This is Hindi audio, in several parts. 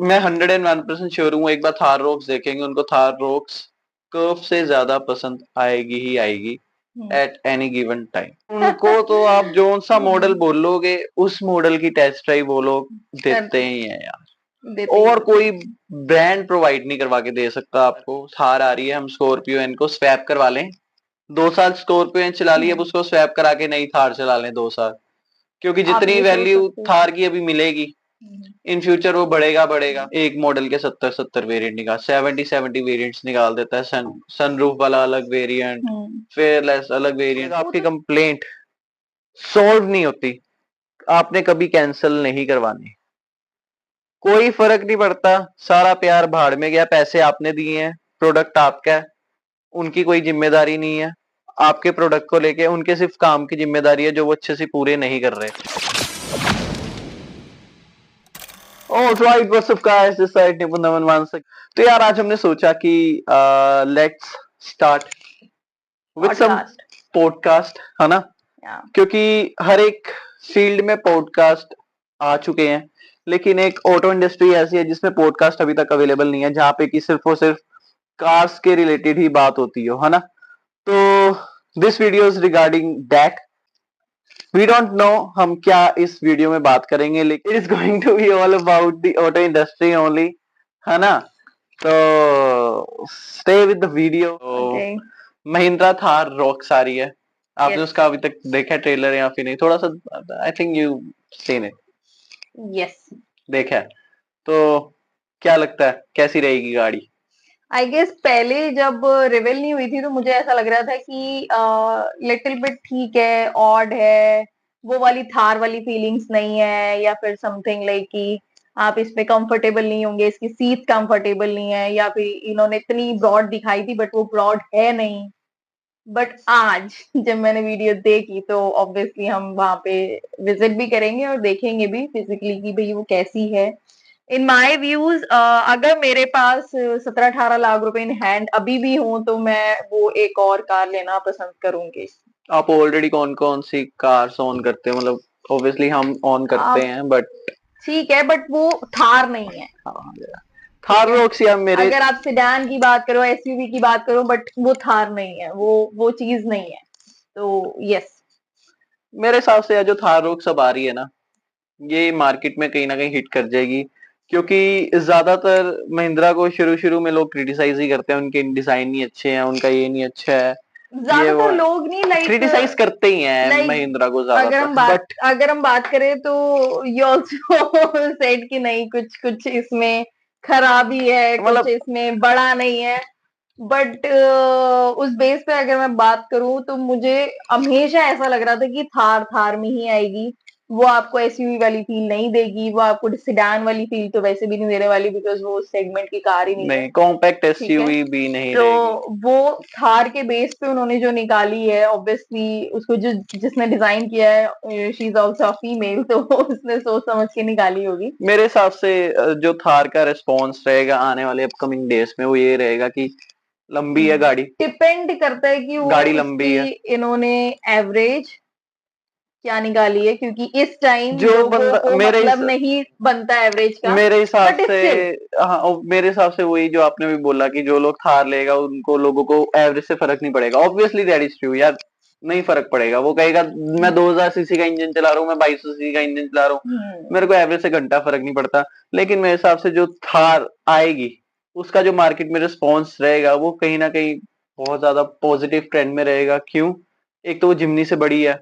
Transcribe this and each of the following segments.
मैं 101% श्योर हूँ, एक बार थार रोक्स देखेंगे उनको थार रोक्स कर्व से ज्यादा पसंद आएगी ही आएगी एट एनी गिवन टाइम। उनको तो आप जो सा मॉडल बोलोगे उस मॉडल की टेस्ट ड्राइव वो लोग देते ही है यार, और कोई ब्रांड प्रोवाइड नहीं करवा के दे सकता आपको। थार आ रही है, हम स्कॉर्पियो एन को स्वैप करवा लें, 2 साल स्कॉर्पियो एन चला ली, अब उसको स्वैप करा के नई थार चला लें 2 साल, क्योंकि जितनी वैल्यू थार की अभी मिलेगी इन फ्यूचर वो बढ़ेगा बढ़ेगा। एक मॉडल के 70 वेरिएंट निकाल, 70 वेरिएंट्स निकाल देता है। सनरूफ वाला अलग वेरिएंट, फेयरलेस अलग वेरिएंट। आपकी कंप्लेंट सॉल्व नहीं होती, आपने कभी कैंसिल नहीं करवानी, कोई फर्क नहीं पड़ता, सारा प्यार भाड़ में गया, पैसे आपने दिए हैं, प्रोडक्ट आपका है, उनकी कोई जिम्मेदारी नहीं है आपके प्रोडक्ट को लेके, उनके सिर्फ काम की जिम्मेदारी है जो वो अच्छे से पूरे नहीं कर रहे। Alright, what's up guys, this side निपुण नमन मानसिक। तो यार आज हमने सोचा कि let's start with some podcast, है ना? क्योंकि हर एक फील्ड में पॉडकास्ट आ चुके हैं, लेकिन एक ऑटो इंडस्ट्री ऐसी है जिसमें पॉडकास्ट अभी तक अवेलेबल नहीं है, जहाँ पे कि सिर्फ और सिर्फ कार्स के रिलेटेड ही बात होती है ना? तो this video is regarding that. We don't know हम क्या इस वीडियो में बात करेंगे, लेकिन it is going to be all about the auto industry only, है ना? तो stay with the video. Mahindra Thar Roxx आ रही है, आपने उसका अभी तक देखा ट्रेलर या फिर नहीं? थोड़ा सा, I think you seen it. Yes, देखा है। तो क्या लगता है कैसी रहेगी गाड़ी? आई गेस पहले जब रिवील नहीं हुई थी तो मुझे ऐसा लग रहा था कि लिटिल बिट ठीक है, ऑड है, वो वाली थार वाली फीलिंग्स नहीं है, या फिर समथिंग लाइक कि आप इस पे कंफर्टेबल नहीं होंगे, इसकी सीट कंफर्टेबल नहीं है, या फिर इन्होंने इतनी ब्रॉड दिखाई थी बट वो ब्रॉड है नहीं। बट आज जब मैंने वीडियो देखी तो ऑब्वियसली हम वहां पे विजिट भी करेंगे और देखेंगे भी फिजिकली कि भाई वो कैसी है। इन माई व्यूज अगर मेरे पास 17-18 लाख रुपए इन हैंड अभी भी हो तो मैं वो एक और कार लेना पसंद करूंगी। आप ऑलरेडी कौन कौन सी कार्स ऑन करते हैं? मतलब ऑब्वियसली हम ऑन करते हैं, बट ठीक है, बट वो थार नहीं है। थार रॉक्स या मेरे, अगर आप सेडान की बात करो, एसयूवी की बात करो, बट वो थार नहीं है, वो चीज नहीं है। तो यस, मेरे हिसाब से जो थार रॉक्स अब आ रही है ना, ये मार्केट में कहीं ना कहीं हिट कर जाएगी, क्योंकि ज्यादातर महिंद्रा को शुरू शुरू में लोग क्रिटिसाइज ही करते हैं, उनके डिजाइन नहीं अच्छे हैं, उनका ये नहीं अच्छा है, ज्यादातर लोग नहीं क्रिटिसाइज करते ही हैं महिंद्रा को ज्यादातर। अगर हम बात करें तो यू आल्सो सेड कि नहीं कुछ कुछ इसमें खराबी है, कुछ इसमें बड़ा नहीं है, बट उस बेस पे अगर मैं बात करूं तो मुझे हमेशा ऐसा लग रहा था कि थार में ही आएगी, वो आपको एसयूवी वाली फील नहीं देगी, वो आपको सेडान वाली फील तो वैसे भी नहीं देने वाली, बिकॉज वो सेगमेंट की कार ही नहीं है, कॉम्पैक्ट एसयूवी भी नहीं तो रहेगी। वो थार के बेस पे उन्होंने जो निकाली है, ऑब्वियसली उसको जिसने डिजाइन किया है शी इज आल्सो फीमेल, तो उसने सोच समझ के निकाली होगी। मेरे हिसाब से जो थार का रिस्पॉन्स रहेगा आने वाले अपकमिंग डेज में वो ये रहेगा कि लंबी है गाड़ी, डिपेंड करता है कि वो गाड़ी लंबी है, इन्होंने एवरेज क्या निकाली है, क्योंकि इस टाइम जो बंदा मेरे मतलब नहीं बनता एवरेज का मेरे हिसाब से। हाँ, मेरे हिसाब से वही जो आपने भी बोला कि जो लोग थार लेगा उनको लोगों को एवरेज से फर्क नहीं पड़ेगा। ऑब्वियसली दैट इज ट्रू यार, नहीं फर्क पड़ेगा। वो कहेगा मैं 2000 सीसी का इंजन चला रहा हूँ, मैं 2200 सीसी का इंजन चला रहा हूँ, मेरे को एवरेज से घंटा फर्क नहीं पड़ता। लेकिन मेरे हिसाब से जो थार आएगी उसका जो मार्केट में रिस्पॉन्स रहेगा वो कहीं ना कहीं बहुत ज्यादा पॉजिटिव ट्रेंड में रहेगा। क्यों? एक तो वो जिमनी से बड़ी है,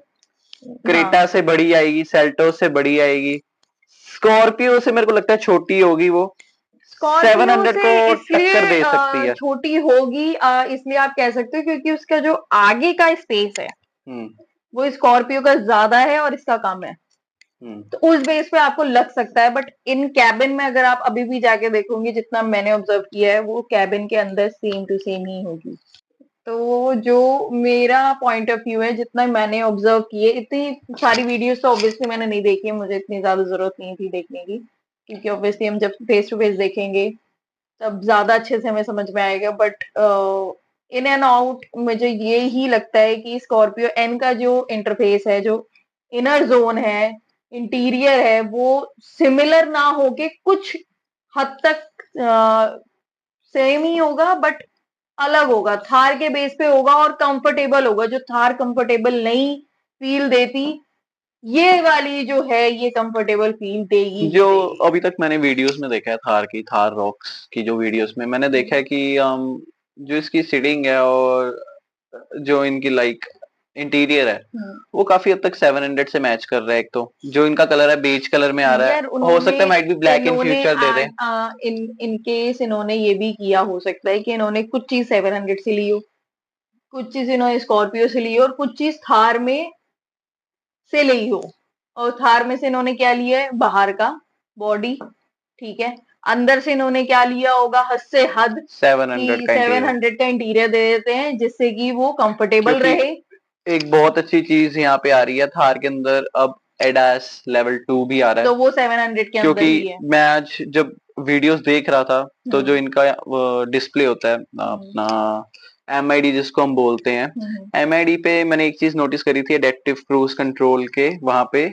क्रेटा से बड़ी आएगी, सेल्टो से बड़ी आएगी, स्कॉर्पियो से मेरे को लगता है छोटी होगी, वो 700 को टक्कर दे सकती है। छोटी होगी इसलिए आप कह सकते हो क्योंकि उसका जो आगे का स्पेस है वो स्कॉर्पियो का ज्यादा है और इसका कम है, तो उस बेस पे आपको लग सकता है। बट इन कैबिन में अगर आप अभी भी जाके देखोगे, जितना मैंने ऑब्जर्व किया है, वो कैबिन के अंदर सेम टू सेम ही होगी। तो जो मेरा पॉइंट ऑफ व्यू है, जितना मैंने ऑब्जर्व किए, इतनी सारी वीडियोस तो ऑब्वियसली मैंने नहीं देखी है, मुझे इतनी ज्यादा जरूरत नहीं थी देखने की, क्योंकि ऑब्वियसली हम जब फेस टू फेस देखेंगे तब ज्यादा अच्छे से हमें समझ में आएगा। बट इन एंड आउट मुझे ये ही लगता है कि स्कॉर्पियो एन का जो इंटरफेस है, जो इनर जोन है, इंटीरियर है, वो सिमिलर ना होके कुछ हद तक सेम ही होगा, बट अलग होगा, थार के बेस पे होगा और कंफर्टेबल होगा। जो थार कंफर्टेबल नहीं फील देती, ये वाली जो है ये कंफर्टेबल फील देगी ही जो देगी। अभी तक मैंने वीडियोस में देखा है थार की, थार रॉक्स की जो वीडियोस में मैंने देखा है कि जो इसकी सीटिंग है और जो इनकी लाइक इंटीरियर है वो काफी हद तक 700 से मैच कर रहा है। एक तो जो इनका कलर है बेज कलर में आ रहा है, यार हो सकता है माइट भी ब्लैक इन इन्होंने future they they. In case इन्होंने ये भी किया हो सकता है कि इन्होंने कुछ चीज 700 से ली हो, कुछ चीज इन्होंने स्कॉर्पियो से ली हो, और कुछ चीज थार में से ली हो। और थार में से इन्होंने क्या लिया है, बाहर का बॉडी, ठीक है, अंदर से इन्होंने क्या लिया होगा, हद से हद 700 कि का इंटीरियर, 700 का इंटीरियर दे देते हैं जिससे कि वो कंफर्टेबल क्योंकि रहे। एक बहुत अच्छी चीज यहाँ पे आ रही है थार के अंदर, अब एडास लेवल 2 भी आ रहा है। तो वो 700 के अंदर क्योंकि ही है। मैं आज जब वीडियोस देख रहा था तो जो इनका डिस्प्ले होता है अपना MID जिसको हम बोलते हैं, MID पे मैंने एक चीज नोटिस करी थी, एडेप्टिव क्रूज कंट्रोल के वहां पे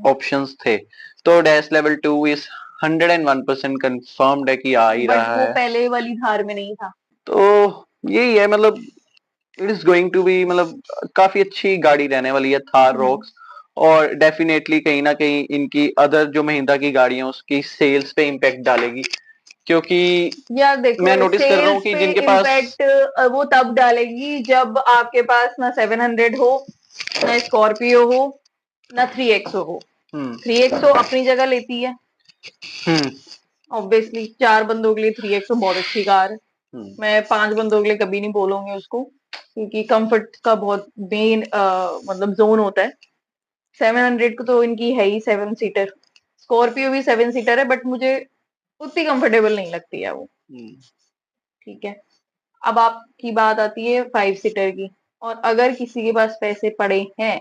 ऑप्शंस थे। तो डैश लेवल 2 इज 101% कंफर्म्ड है कि आ ही बट रहा वो है। पहले वाली थार में नहीं था। तो यही है, मतलब it is going to be, मतलब काफी अच्छी गाड़ी रहने वाली है थार रॉक्स। और डेफिनेटली कहीं ना कहीं इनकी अदर जो महिंद्रा की गाड़ियां उसकी सेल्स पे इम्पैक्ट डालेगी, क्योंकि यार देखो, मैं नोटिस कर रहा हूँ सेल्स कि पे जिनके पास इम्पैक्ट वो तब डालेगी जब आपके पास ना 700 हो, ना स्कॉर्पियो हो, ना 3XO हो। 3XO अपनी जगह लेती है, ऑब्वियसली 4 बंदों के लिए 3XO बहुत अच्छी कार है। मैं 5 बंदों के लिए कभी नहीं बोलूंगी उसको, क्योंकि कंफर्ट का बहुत मेन मतलब जोन होता है। 700 को तो इनकी है ही 7 सीटर, स्कॉर्पियो भी 7 सीटर है, बट मुझे उतनी कंफर्टेबल नहीं लगती है वो। ठीक है, अब आपकी बात आती है 5 सीटर की, और अगर किसी के पास पैसे पड़े हैं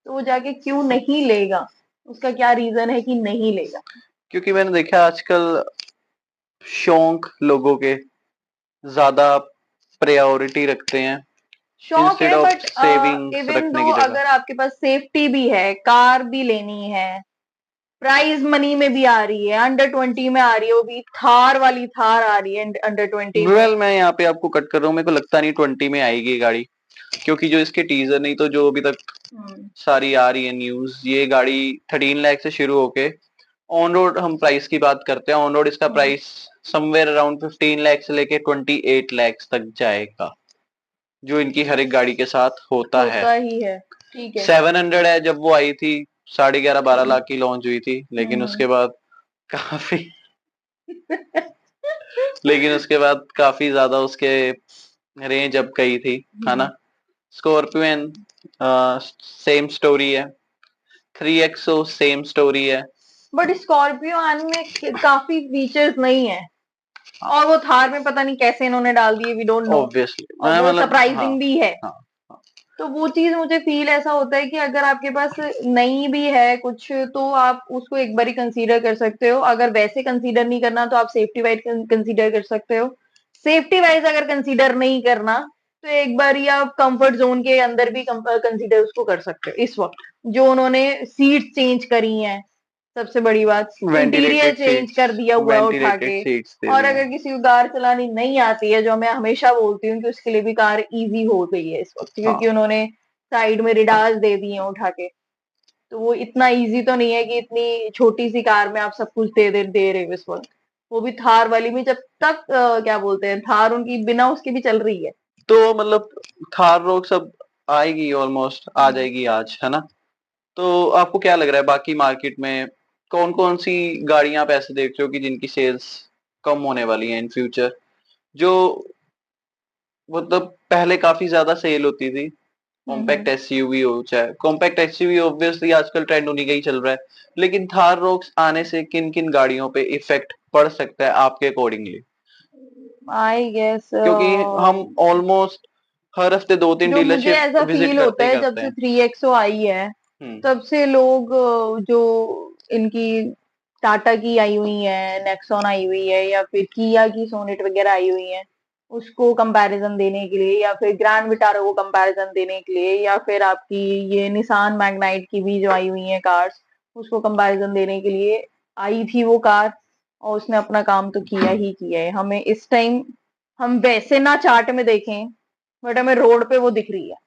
तो वो जाके क्यों नहीं लेगा, उसका क्या रीजन है कि नहीं लेगा? क्योंकि मैंने देखा आजकल शौक लोगों के ज्यादा प्रायोरिटी रखते हैं शौक इंस्टेड है, ऑफ बट सेविंग्स इवन रखने दो की जगह। अगर आपके पास सेफ्टी भी है, कार भी लेनी है, प्राइस मनी में भी आ रही है, अंडर 20 में आ रही है, वो भी थार वाली थार आ रही है अंडर 20 में। वेल मैं यहाँ पे आपको कट कर रहा हूँ, मेरे को लगता नहीं 20 में आएगी ये गाड़ी, क्योंकि जो इसके टीजर नहीं तो जो अभी तक सारी आ रही है न्यूज, ये गाड़ी 13 लाख से शुरू होके ऑन रोड, हम प्राइस की बात करते हैं, ऑन रोड इसका प्राइस समवेयर अराउंड 15 लाख से लेके 28 लाख तक जाएगा, जो इनकी हर एक गाड़ी के साथ होता है। ही है, ठीक है। 700 है, जब वो आई थी 11.5-12 लाख की लॉन्च हुई थी, लेकिन उसके बाद काफी लेकिन उसके बाद काफी ज्यादा उसके रेंज अब गई थी, है ना। स्कॉर्पियन सेम स्टोरी है, 3XO सेम स्टोरी है। बट स्कॉर्पियो आने में काफी फीचर्स नहीं है, और वो थार में पता नहीं कैसे इन्होंने डाल दिए, वी डोंट नो, ऑब्वियसली और मैं वो मतलब हाँ, सरप्राइजिंग भी है। हाँ, हाँ। तो वो चीज मुझे फील ऐसा होता है कि अगर आपके पास नहीं भी है कुछ, तो आप उसको एक बार ही कंसीडर कर सकते हो। अगर वैसे कंसीडर नहीं करना तो आप सेफ्टी वाइज कंसीडर कर सकते हो। सेफ्टी वाइज अगर कंसीडर नहीं करना तो एक बार ही आप कंफर्ट जोन के अंदर भी कंसीडर उसको कर सकते हो। इस वक्त जो उन्होंने सीट चेंज करी हैं, सबसे बड़ी बात इंटीरियर वेंटिलेटेड चेंज सीट्स, कर दिया हुआ है उठा वेंटिलेटेड के। सीट्स दे और दी अगर हैं। किसी को कार चलानी नहीं आती है, जो मैं हमेशा बोलती हूँ कि उसके लिए भी कार इजी हो गई है इस वक्त, हाँ, क्योंकि उन्होंने साइड में रिडार्स दे दिए हैं उठा के। तो वो इतना इजी तो नहीं है कि इतनी छोटी सी कार में आप सब कुछ दे रहे हो इस वक्त। वो भी थार वाली भी, जब तक क्या बोलते हैं, थार उनकी बिना उसके भी चल रही है। तो मतलब थार रोग सब आएगी, ऑलमोस्ट आ जाएगी आज, है ना। तो आपको क्या लग रहा है बाकी मार्केट में कौन कौन सी गाड़ियां आप ऐसे देख रहे हो कि जिनकी सेल्स कम होने वाली हैं इन फ्यूचर, जो मतलब पहले काफी ज्यादा सेल होती थी। कॉम्पैक्ट एसयूवी हो, चाहे कॉम्पैक्ट एसयूवी ऑब्वियसली आजकल ट्रेंड उन्हीं का ही चल रहा है, लेकिन थार रोक्स आने से किन किन गाड़ियों पे इफेक्ट पड़ सकता है आपके अकॉर्डिंगली, आई गेस क्योंकि हम ऑलमोस्ट हर हफ्ते 2-3 जो मुझे डीलरशिप ऐसा विजिट फील होता करते ही है जब करते से हैं। 3XO आई है, हम्म, तब से लोग जो इनकी टाटा की आई हुई है, नेक्सॉन आई हुई है, या फिर किया की सोनेट वगैरह आई हुई है, उसको कंपैरिजन देने के लिए, या फिर ग्रैंड विटारो को कंपैरिजन देने के लिए, या फिर आपकी ये निसान मैग्नाइट की भी जो आई हुई है कार्स, उसको कंपैरिजन देने के लिए आई थी वो कार। और उसने अपना काम तो किया ही किया है। हमें इस टाइम हम वैसे ना चार्ट में देखें, बट हमें रोड पे वो दिख रही है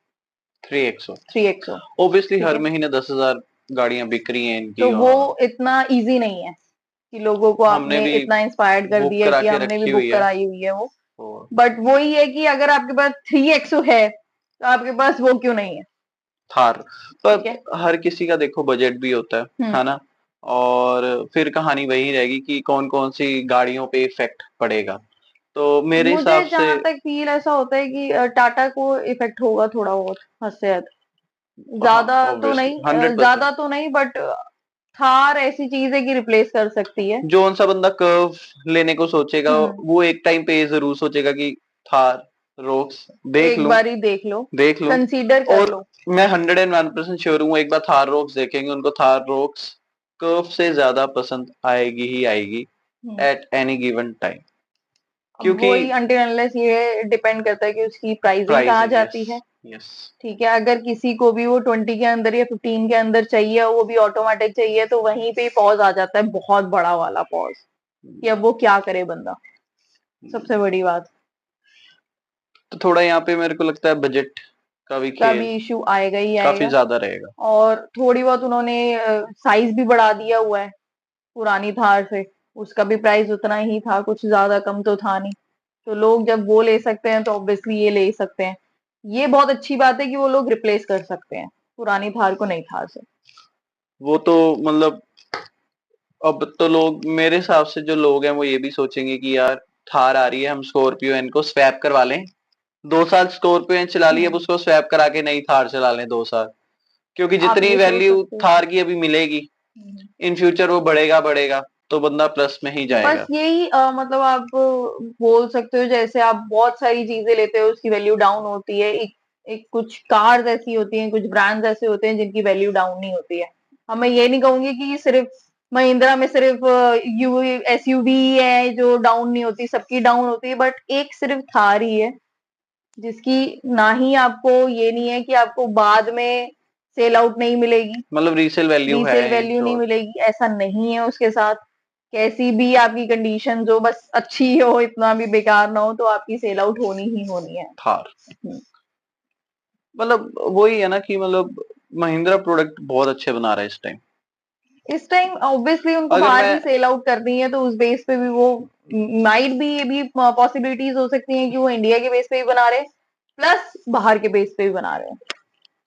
3XO। ऑब्वियसली हर महीने 10,000 गाड़ियां बिक रही हैं इनकी, तो वो और इतना इजी नहीं है कि लोगों को हमने आपने भी इतना इंस्पायर्ड कर बुक दिया करा कि के हमने भी रखी बुक हुई है। कराई हुई है वो। बट वही है कि अगर आपके पास 3XO है तो आपके पास वो क्यों नहीं है थार। पर हर किसी का देखो बजट भी होता है ना, और फिर कहानी वही रहेगी कि कौन कौन सी गाड़ियों पे इफेक्ट पड़ेगा। तो मेरे मुझे हिसाब से जहां तक फील ऐसा होता है कि टाटा को इफेक्ट होगा थोड़ा बहुत, हद से हद। हाँ नहीं, 100%। ज्यादा तो नहीं, बट थार ऐसी चीज है कि रिप्लेस कर सकती है। जो सा बंदा कर्व लेने को सोचेगा वो एक टाइम पे ये जरूर सोचेगा कि थार रोक्स देख एक लूं, बार ही देख लूं, कंसीडर कर और लो। मैं 101% श्योर हूँ, एक बार थार रोक्स देखेंगे उनको थार रोक्स कर्व से ज्यादा पसंद आएगी ही आएगी एट एनी गिवन टाइम। अब वही अनटिल अनलेस ये डिपेंड करता है कि उसकी प्राइसिंग कहाँ जाती है। ठीक है, अगर किसी को भी वो 20 के अंदर या 15 के अंदर चाहिए, वो भी ऑटोमेटिक चाहिए, तो वहीं पे पॉज आ जाता है, बहुत बड़ा वाला पॉज, कि अब वो क्या करे बंदा। सबसे बड़ी बात तो थोड़ा यहाँ पे मेरे को लगता है बजट का भी इशू आएगा ही आएगा, काफी ज्यादा रहेगा। और थोड़ी बहुत उन्होंने साइज भी बढ़ा दिया हुआ है पुरानी थार से। उसका भी प्राइस उतना ही था, कुछ ज्यादा कम तो था नहीं। तो लोग जब वो ले सकते हैं तो ऑब्वियसली ये ले सकते हैं। ये बहुत अच्छी बात है कि वो लोग रिप्लेस कर सकते हैं पुरानी थार को नई थार से। वो तो मतलब अब तो लोग मेरे हिसाब से जो लोग हैं वो ये भी सोचेंगे कि यार थार आ रही है, हम स्कॉर्पियो एन को स्वैप करवा लें, 2 साल स्कॉर्पियो एन चला ली, अब उसको स्वैप करा के नई थार चला लें 2 साल, क्योंकि जितनी वैल्यू थार की अभी मिलेगी इन फ्यूचर वो बढ़ेगा तो बंदा प्लस में ही जाएगा। बस यही मतलब आप बोल सकते हो, जैसे आप बहुत सारी चीजें लेते हो उसकी वैल्यू डाउन होती है। एक कुछ कार्स ऐसी होती हैं, कुछ ब्रांड्स ऐसे होते हैं जिनकी वैल्यू डाउन नहीं होती है। अब मैं ये नहीं कहूंगी कि सिर्फ महिंद्रा में सिर्फ SUV है जो डाउन नहीं होती, सबकी डाउन होती है, बट एक सिर्फ थार ही है जिसकी ना ही आपको ये नहीं है कि आपको बाद में सेल आउट नहीं मिलेगी, मतलब रीसेल वैल्यू नहीं मिलेगी, ऐसा नहीं है उसके साथ। कैसी भी आपकी कंडीशन जो बस अच्छी हो, इतना भी बेकार ना हो, तो आपकी सेल आउट होनी ही होनी है थार। मतलब वही है ना कि मतलब महिंद्रा प्रोडक्ट बहुत अच्छे बना रहा है इस टाइम ऑब्वियसली उनको बाहर भी सेल आउट करनी है, तो उस बेस पे भी वो माइट भी, ये भी पॉसिबिलिटीज हो सकती हैं कि वो इंडिया के बेस पे भी बना रहे, प्लस बाहर के बेस पे भी बना रहे हैं।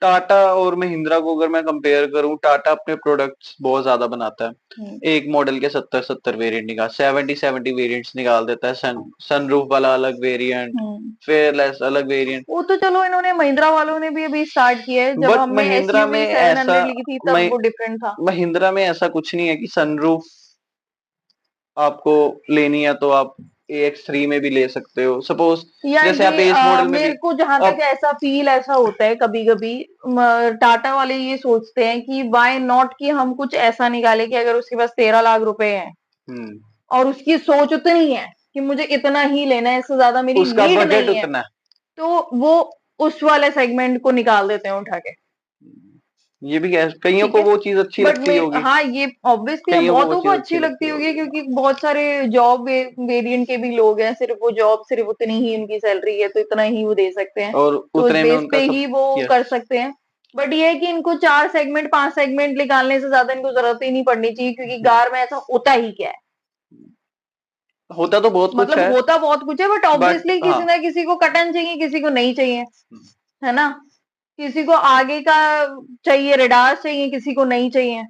टाटा और महिंद्रा को अगर मैं कंपेयर करूं, टाटा अपने प्रोडक्ट्स बहुत ज्यादा बनाता है, एक मॉडल के 70 वेरिएंट निकाल 70 वेरिएंट्स निकाल देता है। सनरूफ वाला अलग वेरिएंट, फेयरलेस अलग वेरिएंट। वो तो चलो इन्होंने महिंद्रा वालों ने भी अभी स्टार्ट किया है, जब हमने महिंद्रा में ऐसा 700 लिखी थी तब वो डिफरेंट था। महिंद्रा में ऐसा कुछ नहीं है कि सनरूफ आपको लेनी है तो आप AX3 में भी ले सकते हो, सपोज जैसे आप बेस मॉडल में मेरे को जहां तक ऐसा फील ऐसा होता है कभी कभी, टाटा वाले ये सोचते हैं कि वाई नॉट कि हम कुछ ऐसा निकाले कि अगर उसके पास 13 लाख रुपए हैं और उसकी सोच उतनी है कि मुझे इतना ही लेना है, इससे ज्यादा मेरी नीड नहीं है, तो वो उस वाले सेगमेंट को निकाल देते हैं उठा के। ये भी कईयों को वो चीज अच्छी लगती होगी। हाँ, ये ऑब्वियसली बहुतों को अच्छी लगती होगी, क्योंकि बहुत सारे जॉब वेरिएंट के भी लोग हैं, सिर्फ वो जॉब सिर्फ उतनी ही उनकी सैलरी है तो इतना ही वो दे सकते हैं, और तो उस बेस पे ही वो कर सकते हैं। बट ये है कि इनको 4 सेगमेंट 5 सेगमेंट निकालने से ज्यादा इनको जरूरत ही नहीं पड़नी चाहिए, क्योंकि कार में ऐसा होता ही क्या है, होता तो बहुत कुछ है, होता बहुत कुछ है, बट ऑब्वियसली किसी ना किसी को कटन चाहिए, किसी को नहीं चाहिए, है ना। किसी को आगे का चाहिए, रेडार चाहिए, किसी को नहीं चाहिए।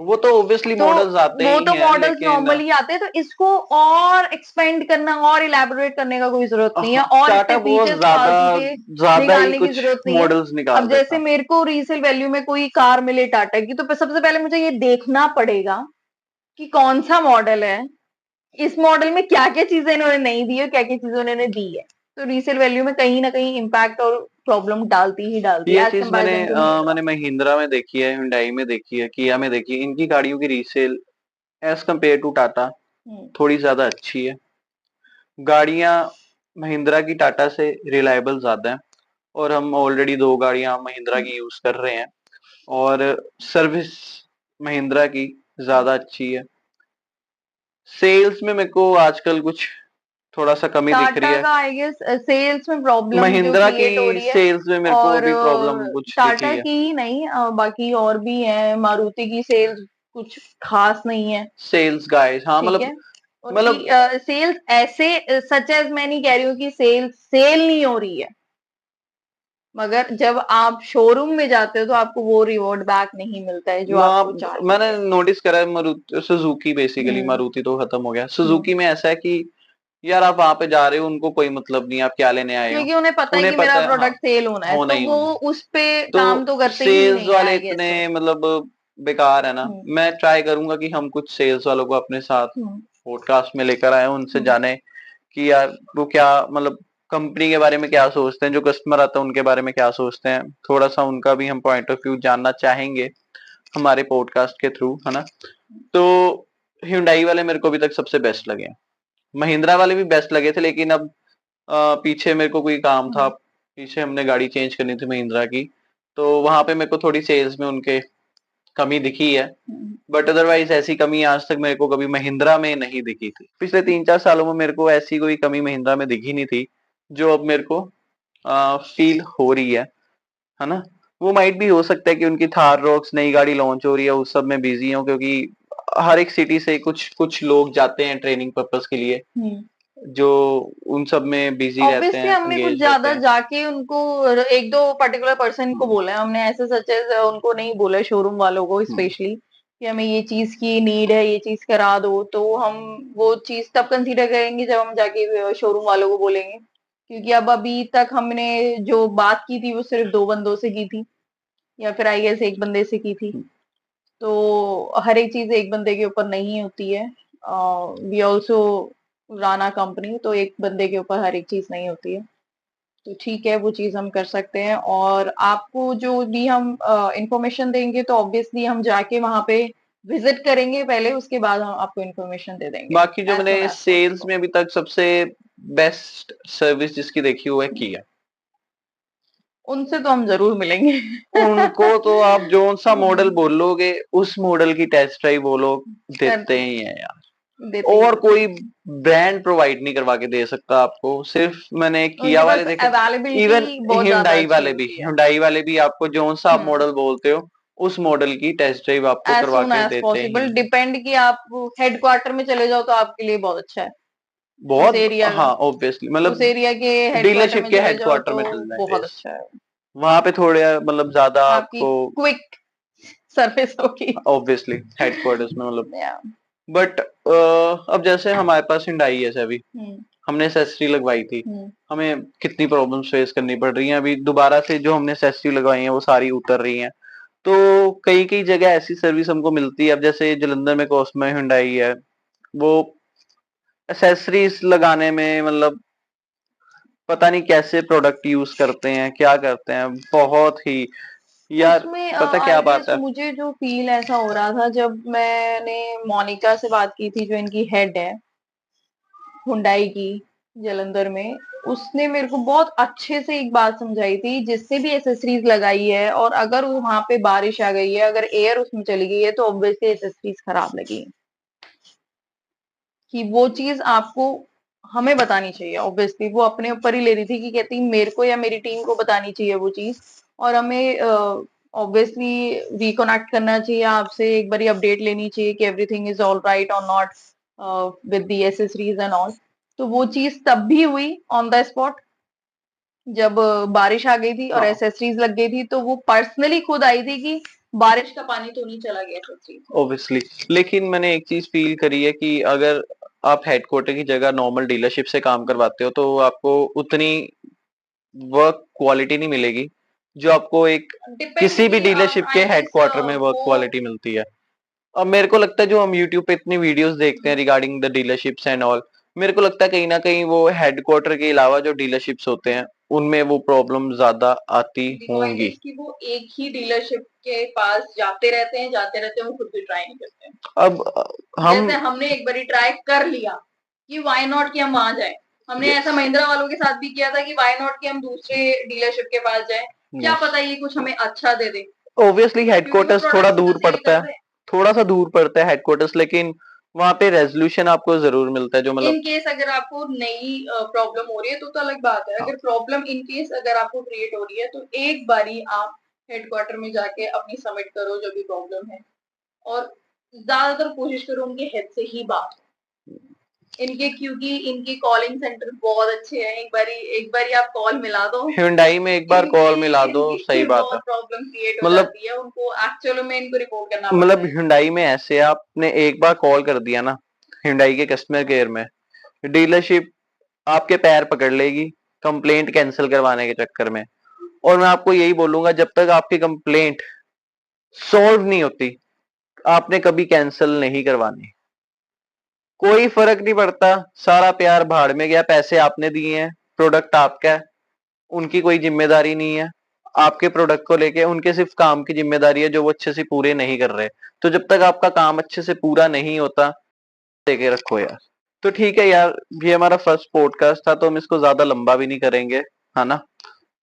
वो तो ऑब्वियसली मॉडल्स आते ही हैं, वो तो मॉडल्स नॉर्मली आते हैं, तो इसको और एक्सपेंड करना और इलेबोरेट करने का कोई जरूरत नहीं है, और टाटा बहुत ज्यादा ही कुछ मॉडल्स निकाल अब जैसे मेरे को रीसेल वैल्यू में कोई कार मिले टाटा की, तो सबसे पहले मुझे ये देखना पड़ेगा कि कौन सा मॉडल है, इस मॉडल में क्या क्या चीजें इन्होंने नहीं दी है, क्या क्या चीजें उन्होंने दी है, तो रीसेल वैल्यू में कहीं ना कहीं इम्पैक्ट और प्रॉब्लम डालती ही डालती है। ये चीज मैंने महिंद्रा में देखी है, हुंडई में देखी है, किया में देखी है, इनकी गाड़ियों की resale as compare to Tata थोड़ी ज्यादा अच्छी है। गाड़ियां महिंद्रा की टाटा से रिलायबल ज्यादा है, और हम ऑलरेडी 2 गाड़ियां महिंद्रा की यूज कर रहे हैं, और सर्विस महिंद्रा की ज्यादा अच्छी है। सेल्स में मेरे को आजकल कुछ थोड़ा सा कमी दिख रही टाटा है। का आई गेस सेल्स में प्रॉब्लम जो महिंद्रा क्रिएट हो की रही है, सेल्स में मेरे को और अभी प्रॉब्लम कुछ दिखी टाटा है। की ही नहीं, बाकी और भी है। मारुति की सेल्स कुछ खास नहीं है, सेल्स गाइस, हाँ ठीक मतलब है। उनकी सेल्स ऐसे सच एज मैं नहीं कह रही हूँ कि सेल नहीं हो रही है, मगर जब आप शोरूम में जाते हो तो आपको वो रिवॉर्ड बैक नहीं मिलता है जो आपको मैंने चाहिए। नोटिस करा है मारुति सुजुकी, बेसिकली मारुति तो खत्म हो गया, सुजुकी में ऐसा है कि यार आप वहां पे जा रहे हो, उनको कोई मतलब नहीं आप क्या लेने आए हो, क्योंकि उन्हें पता है उन्हें कि मेरा पता है हाँ प्रोडक्ट सेल होना है, होना तो ही वो होना है। उस पे तो काम तो करते ही सेल्स नहीं है वाले आई गेस इतने सो। मतलब बेकार है ना, मैं ट्राई करूंगा कि हम कुछ सेल्स वालों को अपने साथ पॉडकास्ट में लेकर आए, उनसे जाने कि यार वो क्या मतलब कंपनी के बारे में क्या सोचते हैं, जो कस्टमर आता है उनके बारे में क्या सोचते हैं, थोड़ा सा उनका भी हम पॉइंट ऑफ व्यू जानना चाहेंगे हमारे पॉडकास्ट के थ्रू, है ना। तो Hyundai वाले मेरे को अभी तक सबसे बेस्ट लगे, महिंद्रा वाले भी बेस्ट लगे थे, लेकिन अब पीछे मेरे को कोई काम था, पीछे हमने गाड़ी चेंज करनी थी महिंद्रा की, तो वहां पे मेरे को थोड़ी सेल्स में उनके कमी दिखी है, बट अदरवाइज ऐसी कमी आज तक मेरे को कभी महिंद्रा में नहीं दिखी थी। पिछले 3-4 सालों में मेरे को ऐसी कोई कमी महिंद्रा में दिखी नहीं थी जो अब मेरे को फील हो रही है ना। वो माइट भी हो सकता है कि उनकी थार रॉक्स नई गाड़ी लॉन्च हो रही है, उस सब में बिजी हो, क्योंकि हर एक सिटी से कुछ कुछ लोग जाते हैं ट्रेनिंग पर्पस के लिए, जो उन सब में बिजी रहते ऑब्वियसली हैं, हमने कुछ एंगेज रहते ज्यादा हैं। जाके उनको एक दो पर्टिकुलर पर्सन को बोला है हमने, ऐसे सच एज उनको नहीं बोला शोरूम वालों को स्पेशली कि हमें ये चीज की नीड है, ये चीज करा दो, तो हम वो चीज तब कंसीडर करेंगे जब हम जाके शोरूम वालों को बोलेंगे। क्योंकि अब अभी तक हमने जो बात की थी वो सिर्फ 2 बंदों से की थी, या फिर आई गेस 1 बंदे से की थी। तो हर एक चीज एक बंदे के ऊपर नहीं होती है। वी ऑल्सो राना कंपनी, तो एक बंदे के ऊपर हर एक चीज नहीं होती है। तो ठीक है, वो चीज हम कर सकते हैं, और आपको जो भी हम इंफॉर्मेशन देंगे तो ऑब्वियसली हम जाके वहां पे विजिट करेंगे पहले, उसके बाद हम आपको इंफॉर्मेशन दे देंगे बाकी जो एज मैंने सुन एज सेल्स पॉसिबल। में अभी तक सबसे बेस्ट सर्विस जिसकी देखी हुई है किया, उनसे तो हम जरूर मिलेंगे। उनको तो आप जो सा मॉडल हम्म, बोलोगे उस मॉडल की टेस्ट ड्राइव वो लोग देते करते ही हैं यार, देते ही और देते कोई ब्रांड प्रोवाइड नहीं करवा के दे सकता आपको, सिर्फ मैंने किया उनके वाले पास देखे। इवन अवेलेबिलिटी बहुत ज्यादा Hyundai अच्छी वाले भी, होती है। Hyundai वाले भी आपको जो सा आप मॉडल बोलते हो उस मॉडल की टेस्ट ड्राइव आपको एज करवा सुन के एज देते ही पॉसिबल, हैं। डिपेंड कि आप हेडक्वार्टर में चले जाओ तो आपके लिए बहुत अच्छा है। उस बहुत एरिया हाँ ऑब्वियसली, उस मतलब एरिया के हेडक्वार्टर डीलरशिप में के चले जाओ हेडक्वार्टर तो में चल जाएंगे, बहुत अच्छा है। वहां पे थोड़े मतलब ज्यादा आपकी आपको क्विक सर्विस होगी। ऑब्वियसली हेडक्वार्टर्स में मतलब, या बट अब जैसे हमारे पास हिंडाई है अभी, हम्म हमने एसेसरी लगवाई थी, हम्म हमें कितनी प्रॉब्लम्स फेस करनी पड़ रही हैं, अभी दोबारा से जो हमने एसेसरी लगवाई है वो सारी उतर रही हैं। तो कई कई जगह ऐसी सर्विस हमको मिलती है, अब जैसे जलंधर में कॉस्मो हिंडाई है, वो एसेसरीज लगाने में मतलब पता नहीं कैसे प्रोडक्ट यूज करते हैं, क्या करते हैं, बहुत ही यार उसमें पता क्या आई बात गेस है। मुझे जो फील ऐसा हो रहा था जब मैंने मोनिका से बात की थी, जो इनकी हेड है हुंडई की जलंधर में, उसने मेरे को बहुत अच्छे से एक बात समझाई थी, जिससे भी एसेसरीज लगाई है और अगर वहां पे बारिश आ गई है, अगर एयर उसमें चली गई है, तो ऑब्वियसली एसेसरीज खराब लगी, कि वो चीज आपको हमें बतानी चाहिए। ऑब्वियसली वो अपने ऊपर ही ले रही थी कि कहती मेरे को या मेरी टीम को बतानी चाहिए वो चीज, और हमें ऑब्वियसली रिकनेक्ट करना चाहिए आपसे, एक बारी अपडेट लेनी चाहिए कि एवरीथिंग इज ऑल राइट और not with the accessories and all. तो वो चीज तब भी हुई ऑन द स्पॉट जब बारिश आ गई थी और हाँ एसेसरीज लग गई थी, तो वो पर्सनली खुद आई थी कि बारिश का पानी तो नहीं चला गया एसेसरीज में। ऑब्वियसली, लेकिन मैंने एक चीज फील करी है कि अगर आप हेडक्वार्टर की जगह नॉर्मल डीलरशिप से काम करवाते हो तो आपको उतनी वर्क क्वालिटी नहीं मिलेगी जो आपको एक डिपेंड किसी भी की डीलरशिप के आई गेस हेडक्वार्टर में वर्क वो क्वालिटी मिलती है। अब मेरे को लगता है जो हम यूट्यूब पे इतनी वीडियोस देखते हैं regarding the dealerships and all, मेरे को लगता है कहीं ना कहीं वो हेडक्वार्टर के अलावा जो डीलरशिप्स होते हैं उनमें वो प्रॉब्लम ज्यादा आती होंगी। कि वो एक ही डीलरशिप के पास जाते रहते हैं, वो खुद भी ट्राई नहीं करते हैं। अब हम जैसे हमने एक बारी ट्राई कर लिया कि व्हाई नॉट कि हम वहां जाए, हमने ऐसा महिंद्रा वालों के साथ भी किया था कि व्हाई नॉट कि हम दूसरे डीलरशिप के पास जाए, क्या पता ये कुछ हमें अच्छा दे दे, ऑब्वियसली क्योंकि वो हेडक्वार्टर्स थोड़ा प्रोडक्ट तो दूर सेल पड़ता कर है, रहे हैं। थोड़ा सा दूर पड़ता है हेडक्वार्टर्स, लेकिन वहां पे रेजोल्यूशन आपको जरूर मिलता है, जो मतलब इन केस अगर आपको नई प्रॉब्लम हो रही है तो अलग बात है। अगर प्रॉब्लम इन केस अगर आपको क्रिएट हो रही है तो एक बारी आप हेडक्वार्टर में जाके अपनी सबमिट करो जो भी प्रॉब्लम है, और ज्यादातर कोशिश करो उनके हेड से ही बात, इनके क्योंकि इनके कॉलिंग सेंटर बहुत अच्छे हैं। एक बारी आप कॉल मिला दो Hyundai में, एक बार कॉल मिला दो, सही बात है। बहुत प्रॉब्लम क्रिएट हो मतलब जाती है, उनको एक्चुअली में इनको रिपोर्ट करना मतलब पड़ता है। Hyundai में ऐसे आपने एक बार कॉल कर दिया ना Hyundai के कस्टमर केयर में, डीलरशिप आपके पैर पकड़ लेगी कंप्लेंट कैंसिल करवाने के चक्कर में। और मैं आपको यही बोलूंगा, जब तक आपकी कंप्लेंट सॉल्व नहीं होती आपने कभी कैंसिल नहीं करवानी। कोई फर्क नहीं पड़ता, सारा प्यार भाड़ में गया, पैसे आपने दिए हैं, प्रोडक्ट आपका है, उनकी कोई जिम्मेदारी नहीं है आपके प्रोडक्ट को लेके, उनके सिर्फ काम की जिम्मेदारी है जो वो अच्छे से पूरे नहीं कर रहे। तो जब तक आपका काम अच्छे से पूरा नहीं होता, देके रखो यार। तो ठीक है यार, ये हमारा फर्स्ट पॉडकास्ट था, तो हम इसको ज्यादा लंबा भी नहीं करेंगे, है ना,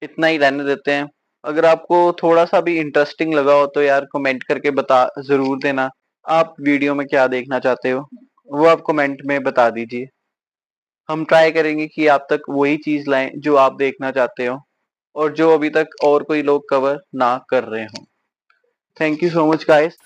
इतना ही रहने देते हैं। अगर आपको थोड़ा सा भी इंटरेस्टिंग लगा हो तो यार कमेंट करके बता जरूर देना, आप वीडियो में क्या देखना चाहते हो वो आप कमेंट में बता दीजिए। हम ट्राई करेंगे कि आप तक वही चीज लाएं जो आप देखना चाहते हो और जो अभी तक और कोई लोग कवर ना कर रहे हो। Thank you so much guys.